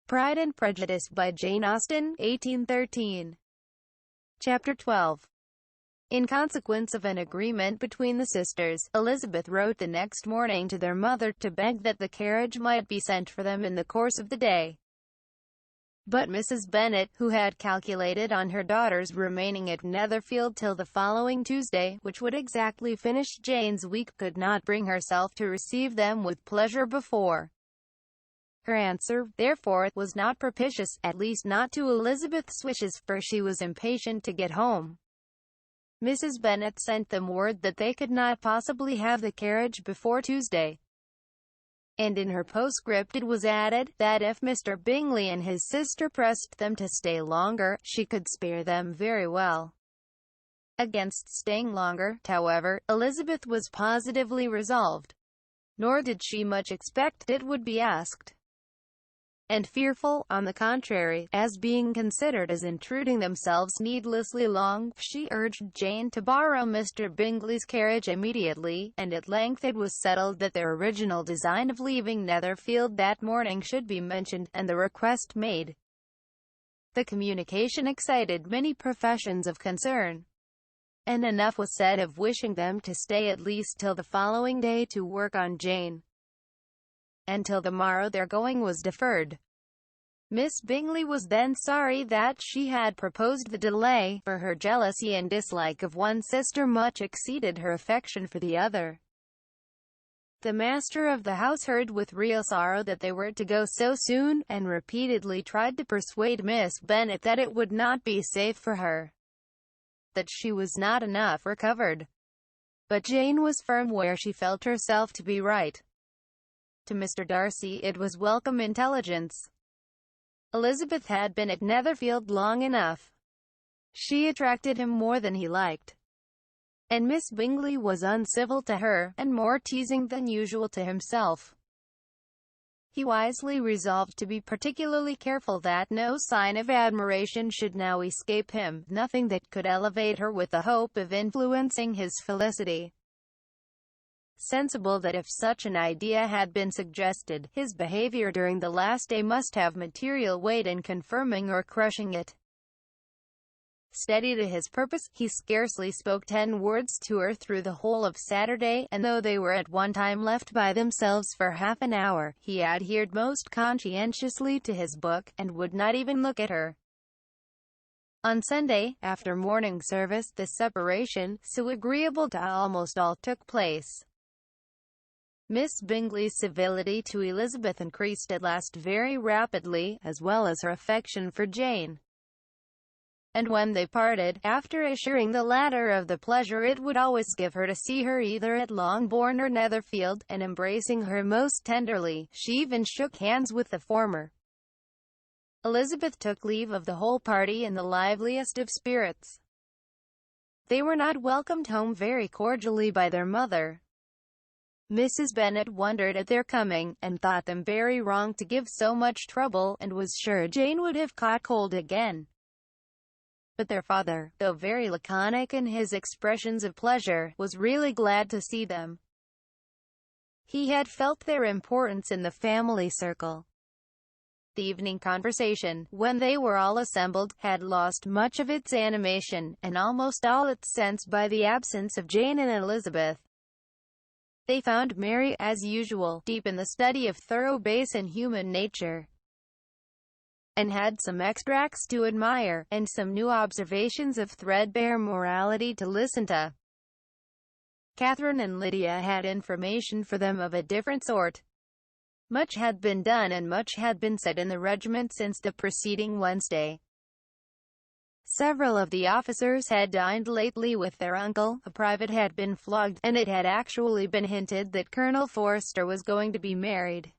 Pride and Prejudice by Jane Austen, 1813. Chapter 12. In consequence of an agreement between the sisters, Elizabeth wrote the next morning to their mother to beg that the carriage might be sent for them in the course of the day. But Mrs. Bennet, who had calculated on her daughters remaining at Netherfield till the following Tuesday, which would exactly finish Jane's week, could not bring herself to receive them with pleasure before. Her answer, therefore, was not propitious, at least not to Elizabeth's wishes, for she was impatient to get home. Mrs. Bennet sent them word that they could not possibly have the carriage before Tuesday. And in her postscript it was added, that if Mr. Bingley and his sister pressed them to stay longer, she could spare them very well. Against staying longer, however, Elizabeth was positively resolved. Nor did she much expect it would be asked. And fearful, on the contrary, as being considered as intruding themselves needlessly long, she urged Jane to borrow Mr. Bingley's carriage immediately, and at length it was settled that their original design of leaving Netherfield that morning should be mentioned, and the request made. The communication excited many professions of concern, and enough was said of wishing them to stay at least till the following day to work on Jane. Until the morrow their going was deferred. Miss Bingley was then sorry that she had proposed the delay, for her jealousy and dislike of one sister much exceeded her affection for the other. The master of the house heard with real sorrow that they were to go so soon, and repeatedly tried to persuade Miss Bennet that it would not be safe for her, that she was not enough recovered. But Jane was firm where she felt herself to be right. To Mr. Darcy it was welcome intelligence. Elizabeth had been at Netherfield long enough. She attracted him more than he liked. And Miss Bingley was uncivil to her, and more teasing than usual to himself. He wisely resolved to be particularly careful that no sign of admiration should now escape him, nothing that could elevate her with the hope of influencing his felicity. Sensible that if such an idea had been suggested, his behavior during the last day must have material weight in confirming or crushing it. Steady to his purpose, he scarcely spoke 10 words to her through the whole of Saturday, and though they were at one time left by themselves for half an hour, he adhered most conscientiously to his book, and would not even look at her. On Sunday, after morning service, the separation, so agreeable to almost all, took place. Miss Bingley's civility to Elizabeth increased at last very rapidly, as well as her affection for Jane. And when they parted, after assuring the latter of the pleasure it would always give her to see her either at Longbourn or Netherfield, and embracing her most tenderly, she even shook hands with the former, Elizabeth took leave of the whole party in the liveliest of spirits. They were not welcomed home very cordially by their mother. Mrs. Bennet wondered at their coming, and thought them very wrong to give so much trouble, and was sure Jane would have caught cold again. But their father, though very laconic in his expressions of pleasure, was really glad to see them. He had felt their importance in the family circle. The evening conversation, when they were all assembled, had lost much of its animation, and almost all its sense by the absence of Jane and Elizabeth. They found Mary, as usual, deep in the study of thorough base and human nature, and had some extracts to admire, and some new observations of threadbare morality to listen to. Catherine and Lydia had information for them of a different sort. Much had been done and much had been said in the regiment since the preceding Wednesday. Several of the officers had dined lately with their uncle, a private had been flogged, and it had actually been hinted that Colonel Forster was going to be married.